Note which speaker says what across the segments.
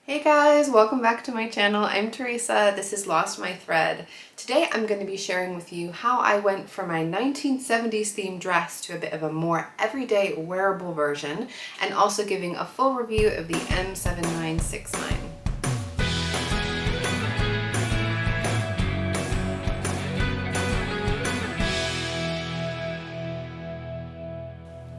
Speaker 1: Hey guys, welcome back to my channel. I'm Teresa. This is Lost My Thread. Today I'm going to be sharing with you how I went from my 1970s themed dress to a bit of a more everyday wearable version, and also giving a full review of the M7969.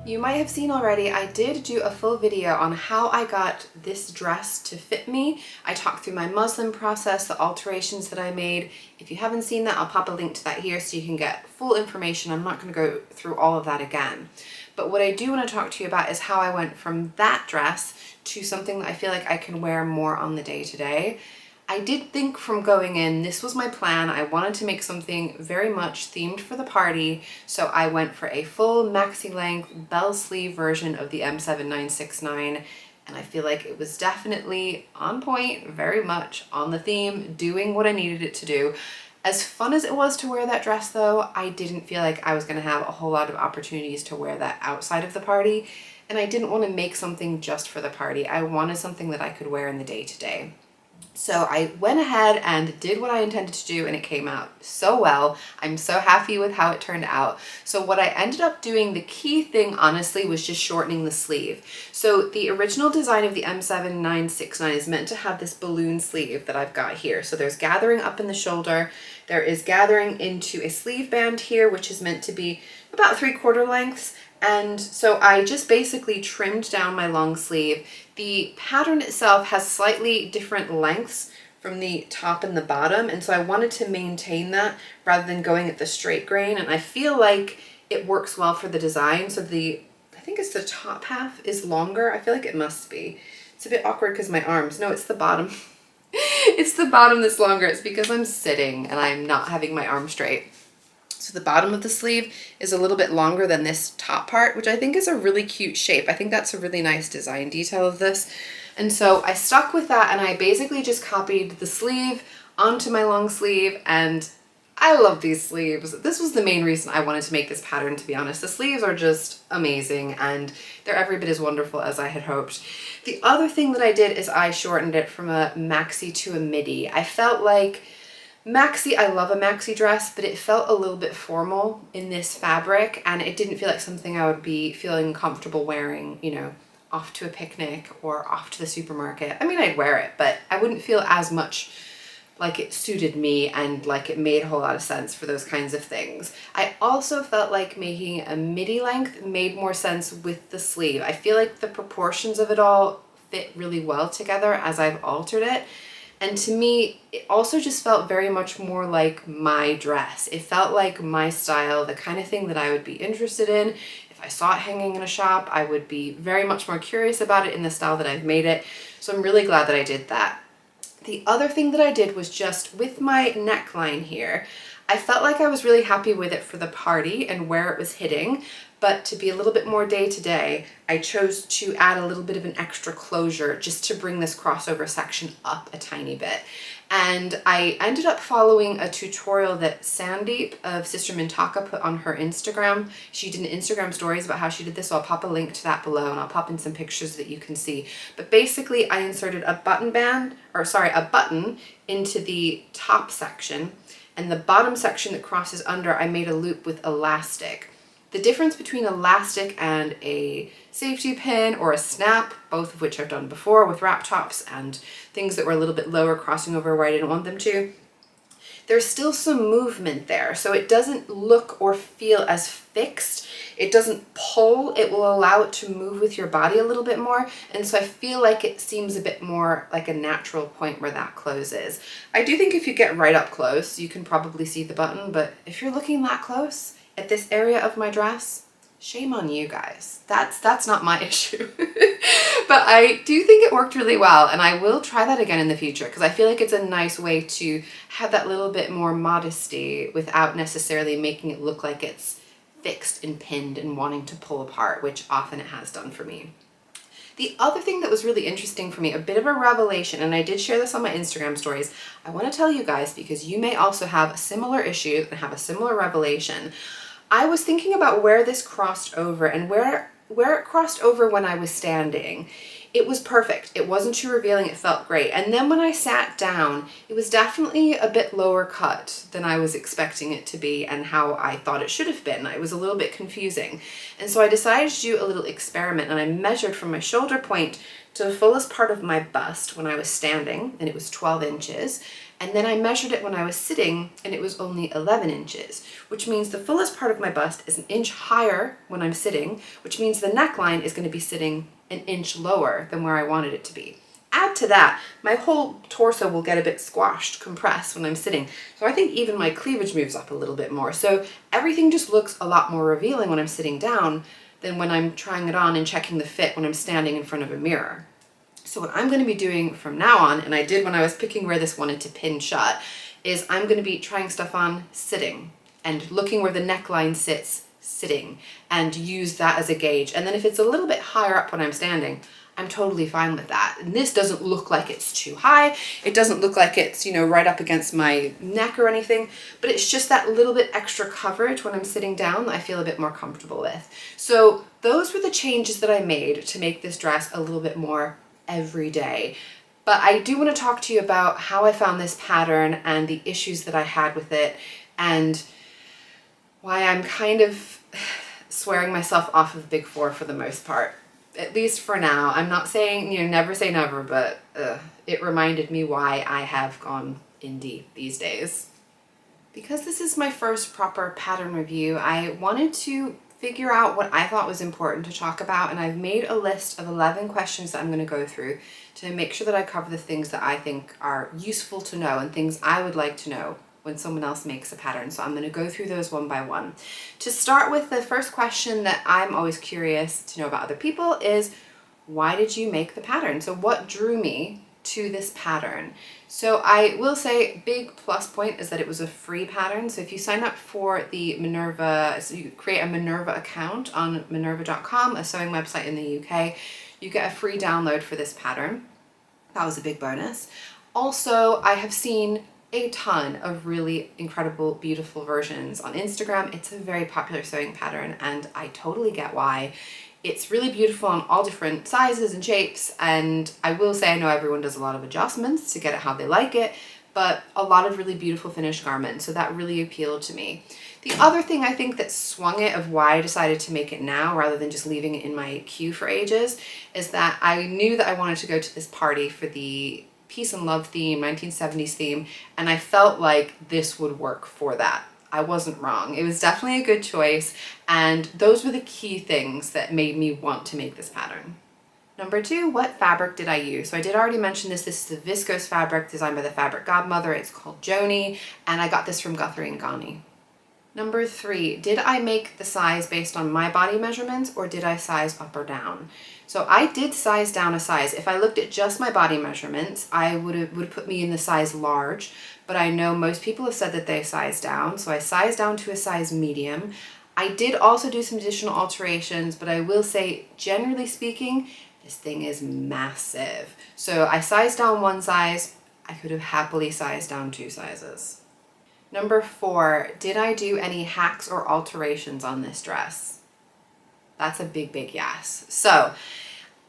Speaker 1: You might have seen already, I did do a full video on how I got this dress to fit me. I talked through my muslin process, the alterations that I made. If you haven't seen that, I'll pop a link to that here so you can get full information. I'm not going to go through all of that again. But what I do want to talk to you about is how I went from that dress to something that I feel like I can wear more on the day-to-day. I did think from going in, this was my plan. I wanted to make something very much themed for the party, so I went for a full maxi length bell sleeve version of the M7969, and I feel like it was definitely on point, very much on the theme, doing what I needed it to do. As fun as it was to wear that dress though, I didn't feel like I was going to have a whole lot of opportunities to wear that outside of the party, and I didn't want to make something just for the party. I wanted something that I could wear in the day-to-day. So I went ahead and did what I intended to do, and it came out so well. I'm so happy with how it turned out. So what I ended up doing, the key thing honestly, was just shortening the sleeve. So the original design of the M7969 is meant to have this balloon sleeve that I've got here. So there's gathering up in the shoulder, there is gathering into a sleeve band here, which is meant to be about 3/4 lengths. And so I just basically trimmed down my long sleeve. The pattern itself has slightly different lengths from the top and the bottom, and so I wanted to maintain that rather than going at the straight grain, and I feel like it works well for the design. So I think it's the top half is longer. I feel like it must be. It's a bit awkward because my arms, no, it's the bottom. It's the bottom that's longer. It's because I'm sitting and I'm not having my arm straight. So the bottom of the sleeve is a little bit longer than this top part, which I think is a really cute shape. I think that's a really nice design detail of this. And so I stuck with that, and I basically just copied the sleeve onto my long sleeve, and I love these sleeves. This was the main reason I wanted to make this pattern, to be honest. The sleeves are just amazing, and they're every bit as wonderful as I had hoped. The other thing that I did is I shortened it from a maxi to a midi. I felt like maxi, I love a maxi dress, but it felt a little bit formal in this fabric, and it didn't feel like something I would be feeling comfortable wearing, you know, off to a picnic or off to the supermarket. I mean, I'd wear it, but I wouldn't feel as much like it suited me and like it made a whole lot of sense for those kinds of things. I also felt like making a midi length made more sense with the sleeve. I feel like the proportions of it all fit really well together as I've altered it. And to me, it also just felt very much more like my dress. It felt like my style, the kind of thing that I would be interested in. If I saw it hanging in a shop, I would be very much more curious about it in the style that I've made it. So I'm really glad that I did that. The other thing that I did was just with my neckline here, I felt like I was really happy with it for the party and where it was hitting, but to be a little bit more day-to-day, I chose to add a little bit of an extra closure just to bring this crossover section up a tiny bit. And I ended up following a tutorial that Sandeep of Sister Mintaka put on her Instagram. She did an Instagram stories about how she did this, so I'll pop a link to that below, and I'll pop in some pictures that you can see. But basically, I inserted a button into the top section, and the bottom section that crosses under, I made a loop with elastic. The difference between elastic and a safety pin or a snap, both of which I've done before with wrap tops and things that were a little bit lower crossing over where I didn't want them to, there's still some movement there. So it doesn't look or feel as fixed. It doesn't pull. It will allow it to move with your body a little bit more. And so I feel like it seems a bit more like a natural point where that closes. I do think if you get right up close, you can probably see the button, but if you're looking that close at this area of my dress, shame on you guys. That's not my issue. But I do think it worked really well, and I will try that again in the future because I feel like it's a nice way to have that little bit more modesty without necessarily making it look like it's fixed and pinned and wanting to pull apart, which often it has done for me. The other thing that was really interesting for me, a bit of a revelation, and I did share this on my Instagram stories, I want to tell you guys because you may also have a similar issue and have a similar revelation. I was thinking about where this crossed over and where it crossed over when I was standing. it was perfect. It wasn't too revealing. It felt great. And then when I sat down, it was definitely a bit lower cut than I was expecting it to be and how I thought it should have been. It was a little bit confusing. And so I decided to do a little experiment, and I measured from my shoulder point to the fullest part of my bust when I was standing, and it was 12 inches. And then I measured it when I was sitting, and it was only 11 inches, which means the fullest part of my bust is an inch higher when I'm sitting, which means the neckline is going to be sitting an inch lower than where I wanted it to be. Add to that, my whole torso will get a bit squashed, compressed when I'm sitting. So I think even my cleavage moves up a little bit more. So everything just looks a lot more revealing when I'm sitting down than when I'm trying it on and checking the fit when I'm standing in front of a mirror. So what I'm going to be doing from now on, and I did when I was picking where this wanted to pin shut, is I'm going to be trying stuff on sitting and looking where the neckline sits sitting and use that as a gauge. And then if it's a little bit higher up when I'm standing, I'm totally fine with that. And this doesn't look like it's too high. It doesn't look like it's, you know, right up against my neck or anything, but it's just that little bit extra coverage when I'm sitting down that I feel a bit more comfortable with. So those were the changes that I made to make this dress a little bit more every day. But I do want to talk to you about how I found this pattern and the issues that I had with it, and why I'm kind of swearing myself off of Big Four for the most part, at least for now. I'm not saying, you know, never say never, but it reminded me why I have gone indie these days. Because this is my first proper pattern review, I wanted to figure out what I thought was important to talk about, and I've made a list of 11 questions that I'm going to go through to make sure that I cover the things that I think are useful to know and things I would like to know when someone else makes a pattern. So I'm going to go through those one by one. To start with, the first question that I'm always curious to know about other people is, why did you make the pattern? So what drew me to this pattern? So I will say big plus point is that it was a free pattern. So if you sign up for the Minerva, so you create a Minerva account on minerva.com, a sewing website in the UK, you get a free download for this pattern. That was a big bonus. Also, I have seen a ton of really incredible, beautiful versions on Instagram. It's a very popular sewing pattern, and I totally get why. It's really beautiful on all different sizes and shapes, and I will say I know everyone does a lot of adjustments to get it how they like it, but a lot of really beautiful finished garments, so that really appealed to me. The other thing I think that swung it of why I decided to make it now rather than just leaving it in my queue for ages is that I knew that I wanted to go to this party for the peace and love theme, 1970s theme, and I felt like this would work for that. I wasn't wrong. It was definitely a good choice, and those were the key things that made me want to make this pattern. Number two, what fabric did I use? So I did already mention this. This is a viscose fabric designed by the fabric godmother. It's called Joni, and I got this from Guthrie and Ghani. Number three, did I make the size based on my body measurements, or did I size up or down? So I did size down a size. If I looked at just my body measurements, I would have put me in the size large, but I know most people have said that they size down, so I sized down to a size medium. I did also do some additional alterations, but I will say, generally speaking, this thing is massive. So I sized down one size. I could have happily sized down two sizes. Number four, did I do any hacks or alterations on this dress? That's a big, big yes. So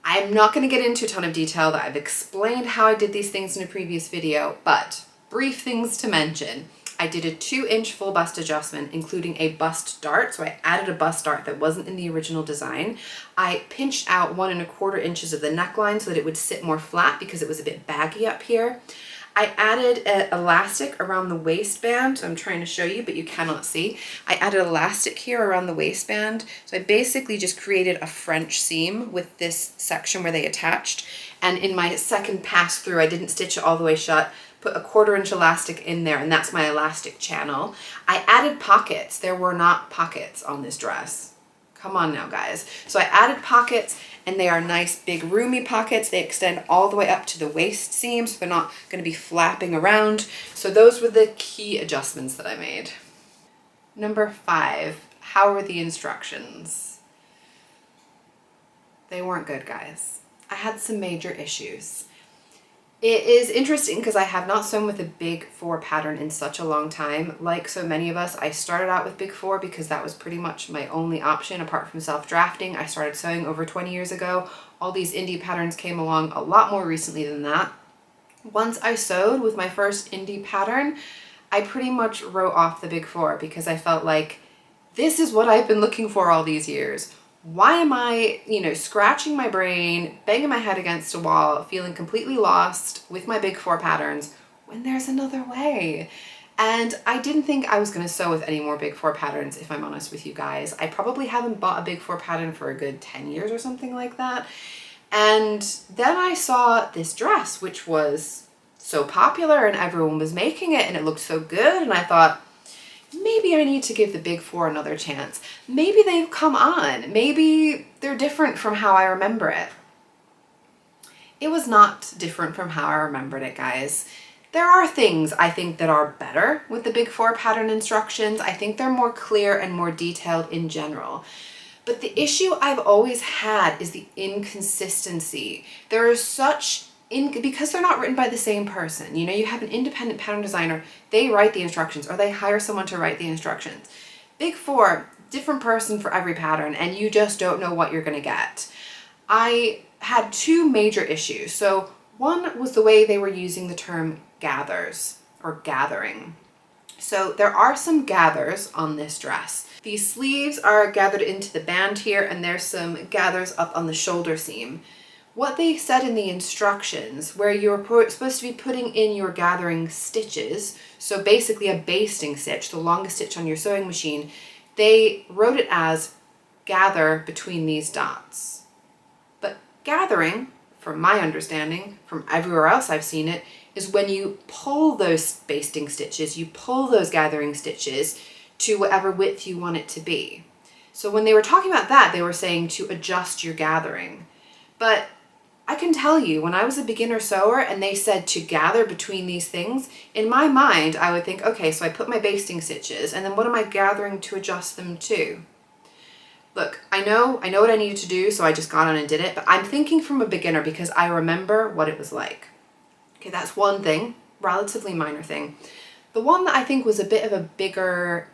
Speaker 1: I'm not going to get into a ton of detail that I've explained how I did these things in a previous video, but brief things to mention. I did a 2-inch full bust adjustment, including a bust dart. So I added a bust dart that wasn't in the original design. I pinched out 1 1/4 inches of the neckline so that it would sit more flat because it was a bit baggy up here. I added an elastic around the waistband. So I'm trying to show you, but you cannot see. I added elastic here around the waistband. So I basically just created a French seam with this section where they attached. And in my second pass through, I didn't stitch it all the way shut, put a 1/4 inch elastic in there, and that's my elastic channel. I added pockets. There were not pockets on this dress. Come on now, guys. So I added pockets, and they are nice, big, roomy pockets. They extend all the way up to the waist seam, so they're not going to be flapping around. So those were the key adjustments that I made. Number 5, how were the instructions? They weren't good, guys. I had some major issues. It is interesting because I have not sewn with a big 4 pattern in such a long time. Like so many of us, I started out with big 4 because that was pretty much my only option apart from self-drafting. I started sewing over 20 years ago. All these indie patterns came along a lot more recently than that. Once I sewed with my first indie pattern, I pretty much wrote off the big 4 because I felt like this is what I've been looking for all these years. Why am I, scratching my brain, banging my head against a wall, feeling completely lost with my big 4 patterns when there's another way? And I didn't think I was going to sew with any more big 4 patterns, if I'm honest with you guys. I probably haven't bought a big 4 pattern for a good 10 years or something like that. And then I saw this dress, which was so popular and everyone was making it and it looked so good. And I thought, maybe I need to give the big 4 another chance. Maybe they've come on. Maybe they're different from how I remember it. It was not different from how I remembered it, guys. There are things I think that are better with the big 4 pattern instructions. I think they're more clear and more detailed in general. But the issue I've always had is the inconsistency. There is such because they're not written by the same person. You have an independent pattern designer, they write the instructions or they hire someone to write the instructions. Big 4, different person for every pattern and you just don't know what you're gonna get. I had 2 major issues. So one was the way they were using the term gathers or gathering. So there are some gathers on this dress. These sleeves are gathered into the band here and there's some gathers up on the shoulder seam. What they said in the instructions, where you're supposed to be putting in your gathering stitches, so basically a basting stitch, the longest stitch on your sewing machine, they wrote it as gather between these dots. But gathering, from my understanding, from everywhere else I've seen it, is when you pull those basting stitches, you pull those gathering stitches to whatever width you want it to be. So when they were talking about that, they were saying to adjust your gathering. But I can tell you, when I was a beginner sewer and they said to gather between these things, in my mind, I would think, okay, so I put my basting stitches and then what am I gathering to adjust them to? Look, I know what I needed to do, so I just got on and did it, but I'm thinking from a beginner because I remember what it was like. Okay, that's one thing, relatively minor thing. The one that I think was a bit of a bigger,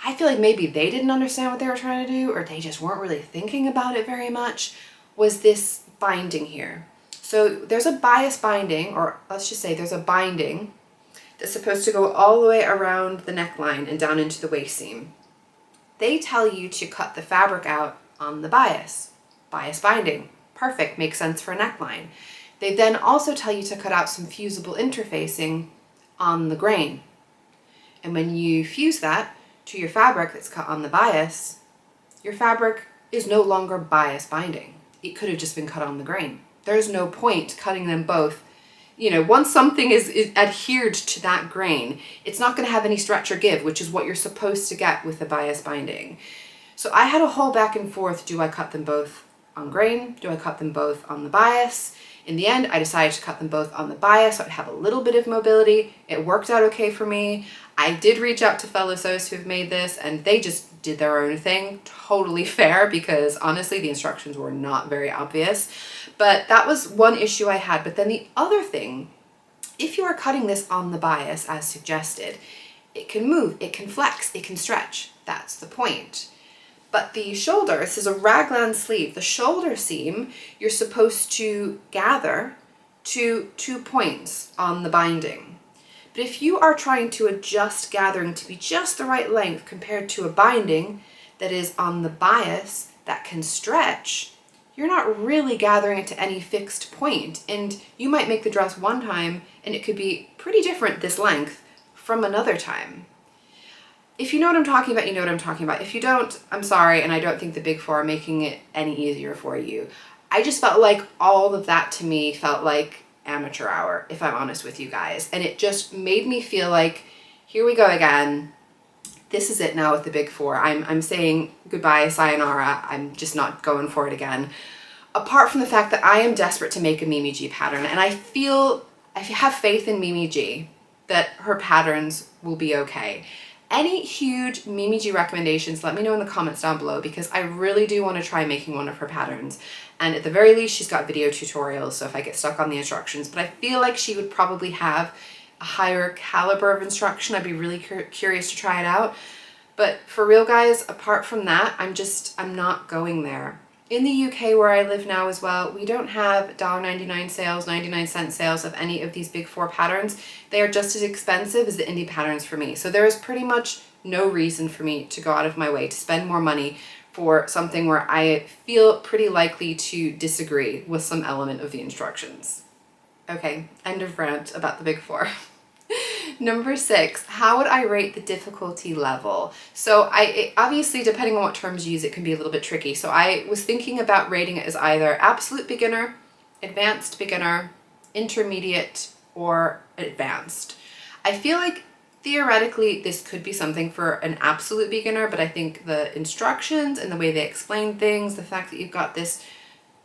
Speaker 1: I feel like maybe they didn't understand what they were trying to do or they just weren't really thinking about it very much, was this binding here. So there's a bias binding, or let's just say there's a binding that's supposed to go all the way around the neckline and down into the waist seam. They tell you to cut the fabric out on the bias binding. Perfect, makes sense for a neckline. They then also tell you to cut out some fusible interfacing on the grain. And when you fuse that to your fabric that's cut on the bias, your fabric is no longer bias binding. It could have just been cut on the grain. There's no point cutting them both. Once something is adhered to that grain, it's not going to have any stretch or give, which is what you're supposed to get with the bias binding. So I had a whole back and forth. Do I cut them both on grain? Do I cut them both on the bias? In the end, I decided to cut them both on the bias so I'd have a little bit of mobility. It worked out okay for me. I did reach out to fellow sews who've made this and they just did their own thing. Totally fair because honestly the instructions were not very obvious. But that was one issue I had. But then the other thing, if you are cutting this on the bias as suggested, it can move, it can flex, it can stretch. That's the point. But the shoulder, this is a raglan sleeve, the shoulder seam, you're supposed to gather to 2 points on the binding. But if you are trying to adjust gathering to be just the right length compared to a binding that is on the bias that can stretch, you're not really gathering it to any fixed point. And you might make the dress one time and it could be pretty different this length from another time. If you know what I'm talking about, you know what I'm talking about. If you don't, I'm sorry, and I don't think the big 4 are making it any easier for you. I just felt like all of that to me felt like amateur hour, if I'm honest with you guys. And it just made me feel like, here we go again. This is it now with the big 4. I'm saying goodbye, sayonara. I'm just not going for it again. Apart from the fact that I am desperate to make a Mimi G pattern, and I have faith in Mimi G that her patterns will be okay. Any huge Mimi G recommendations, let me know in the comments down below because I really do want to try making one of her patterns. And at the very least, she's got video tutorials, so if I get stuck on the instructions. But I feel like she would probably have a higher caliber of instruction. I'd be really curious to try it out. But for real, guys, apart from that, I'm not going there. In the UK where I live now as well, we don't have $1.99 sales, 99-cent sales of any of these big four patterns. They are just as expensive as the indie patterns for me. So there is pretty much no reason for me to go out of my way to spend more money for something where I feel pretty likely to disagree with some element of the instructions. Okay, end of rant about the big four. Number 6, how would I rate the difficulty level? So obviously, depending on what terms you use, it can be a little bit tricky. So I was thinking about rating it as either absolute beginner, advanced beginner, intermediate, or advanced. I feel like theoretically this could be something for an absolute beginner, but I think the instructions and the way they explain things, the fact that you've got this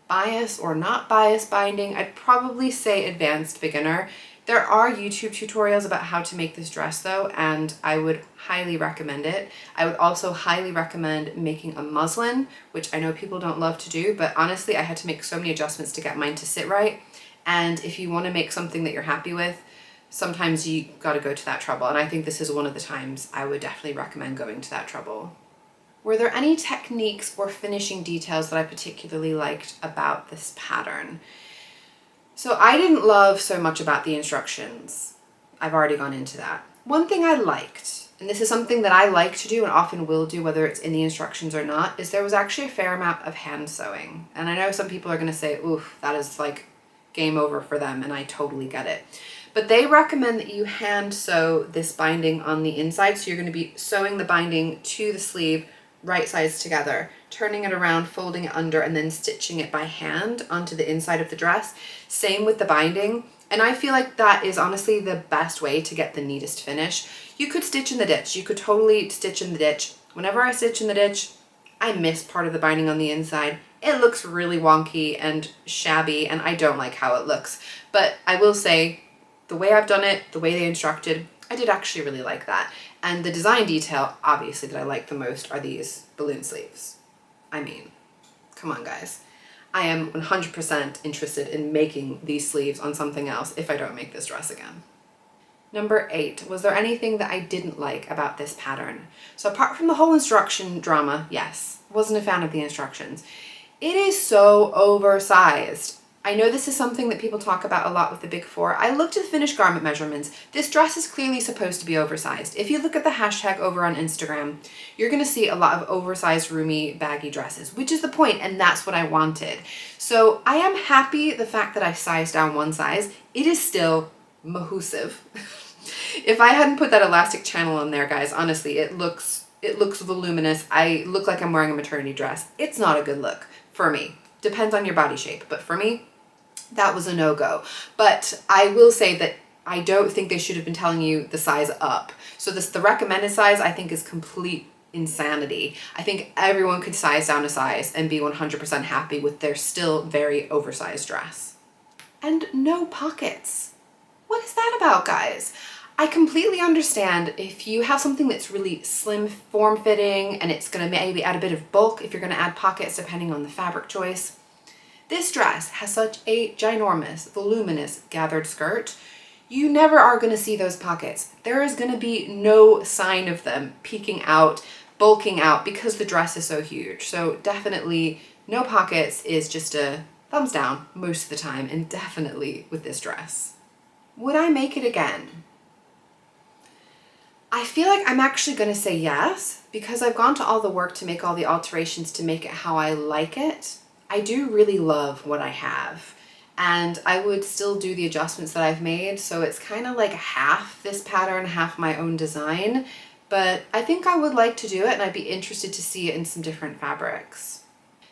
Speaker 1: bias or not bias binding, I'd probably say advanced beginner. There are YouTube tutorials about how to make this dress though, and I would highly recommend it. I would also highly recommend making a muslin, which I know people don't love to do, but honestly, I had to make so many adjustments to get mine to sit right. And if you want to make something that you're happy with, sometimes you got to go to that trouble. And I think this is one of the times I would definitely recommend going to that trouble. Were there any techniques or finishing details that I particularly liked about this pattern? So I didn't love so much about the instructions. I've already gone into that. One thing I liked, and this is something that I like to do and often will do whether it's in the instructions or not, is there was actually a fair amount of hand sewing. And I know some people are going to say, oof, that is like game over for them, and I totally get it. But they recommend that you hand sew this binding on the inside. So you're going to be sewing the binding to the sleeve, right sides together, turning it around, folding it under, and then stitching it by hand onto the inside of the dress. Same with the binding. And I feel like that is honestly the best way to get the neatest finish. You could stitch in the ditch. You could totally stitch in the ditch. Whenever I stitch in the ditch, I miss part of the binding on the inside. It looks really wonky and shabby, and I don't like how it looks. But I will say, the way I've done it, the way they instructed, I did actually really like that. And the design detail, obviously, that I like the most are these balloon sleeves. I mean, come on, guys. I am 100% interested in making these sleeves on something else if I don't make this dress again. Number 8, was there anything that I didn't like about this pattern? So apart from the whole instruction drama, yes, wasn't a fan of the instructions. It is so oversized. I know this is something that people talk about a lot with the big four. I looked at the finished garment measurements. This dress is clearly supposed to be oversized. If you look at the hashtag over on Instagram, you're gonna see a lot of oversized, roomy, baggy dresses, which is the point, and that's what I wanted. So I am happy the fact that I sized down one size. It is still mahoosive. If I hadn't put that elastic channel on there, guys, honestly, it looks voluminous. I look like I'm wearing a maternity dress. It's not a good look for me. Depends on your body shape, but for me, that was a no-go. But I will say that I don't think they should have been telling you the size up. So the recommended size, I think, is complete insanity. I think everyone could size down a size and be 100% happy with their still very oversized dress. And no pockets. What is that about, guys? I completely understand if you have something that's really slim form-fitting and it's gonna maybe add a bit of bulk if you're gonna add pockets depending on the fabric choice. This dress has such a ginormous, voluminous gathered skirt. You never are gonna see those pockets. There is gonna be no sign of them peeking out, bulking out because the dress is so huge. So definitely no pockets is just a thumbs down most of the time, and definitely with this dress. Would I make it again? I feel like I'm actually gonna say yes, because I've gone to all the work to make all the alterations to make it how I like it. I do really love what I have, and I would still do the adjustments that I've made, so it's kind of like half this pattern, half my own design, but I think I would like to do it, and I'd be interested to see it in some different fabrics.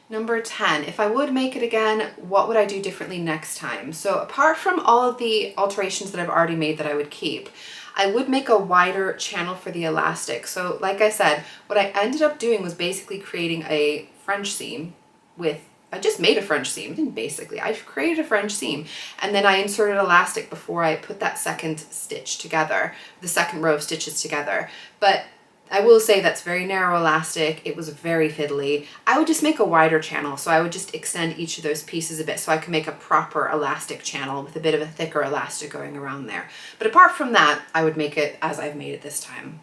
Speaker 1: Number 10, if I would make it again, what would I do differently next time? So apart from all of the alterations that I've already made that I would keep, I would make a wider channel for the elastic. So like I said, what I ended up doing was basically creating a French seam with, I just made a French seam, didn't basically, I created a French seam, and then I inserted elastic before I put that second stitch together, the second row of stitches together. But I will say that's very narrow elastic. It was very fiddly. I would just make a wider channel. So I would just extend each of those pieces a bit so I can make a proper elastic channel with a bit of a thicker elastic going around there. But apart from that, I would make it as I've made it this time.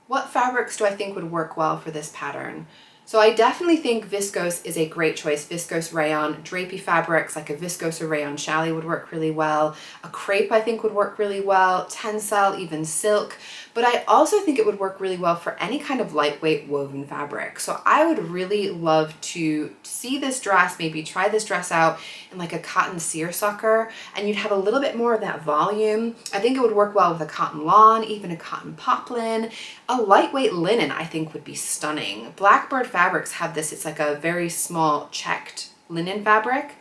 Speaker 1: What fabrics do I think would work well for this pattern? So I definitely think viscose is a great choice. Viscose rayon, drapey fabrics like a viscose or rayon challis would work really well. A crepe I think would work really well, tencel, even silk. But I also think it would work really well for any kind of lightweight woven fabric. So I would really love to see this dress, maybe try this dress out in like a cotton seersucker, and you'd have a little bit more of that volume. I think it would work well with a cotton lawn, even a cotton poplin. A lightweight linen I think would be stunning. Blackbird Fabrics have this, it's like a very small checked linen fabric.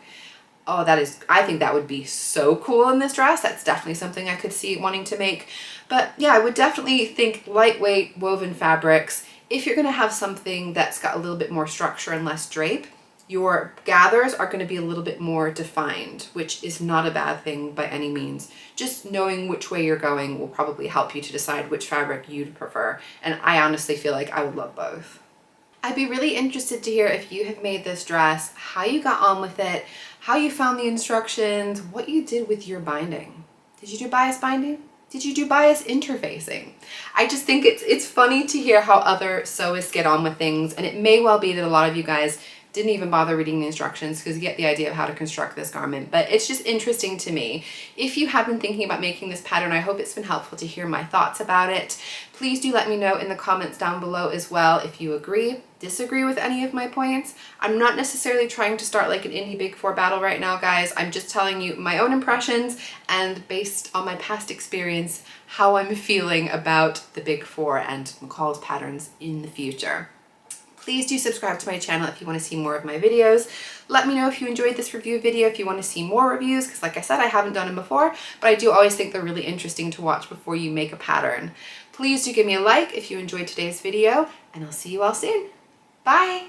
Speaker 1: Oh, I think that would be so cool in this dress. That's definitely something I could see wanting to make. But yeah, I would definitely think lightweight woven fabrics. If you're gonna have something that's got a little bit more structure and less drape, your gathers are gonna be a little bit more defined, which is not a bad thing by any means. Just knowing which way you're going will probably help you to decide which fabric you'd prefer. And I honestly feel like I would love both. I'd be really interested to hear if you have made this dress, how you got on with it, how you found the instructions, what you did with your binding. Did you do bias binding? Did you do bias interfacing? I just think it's funny to hear how other sewists get on with things, and it may well be that a lot of you guys didn't even bother reading the instructions because you get the idea of how to construct this garment, but it's just interesting to me. If you have been thinking about making this pattern, I hope it's been helpful to hear my thoughts about it. Please do let me know in the comments down below as well if you agree, disagree with any of my points. I'm not necessarily trying to start like an indie Big Four battle right now, guys. I'm just telling you my own impressions and based on my past experience, how I'm feeling about the Big Four and McCall's patterns in the future. Please do subscribe to my channel if you want to see more of my videos. Let me know if you enjoyed this review video, if you want to see more reviews, because like I said, I haven't done them before, but I do always think they're really interesting to watch before you make a pattern. Please do give me a like if you enjoyed today's video, and I'll see you all soon. Bye!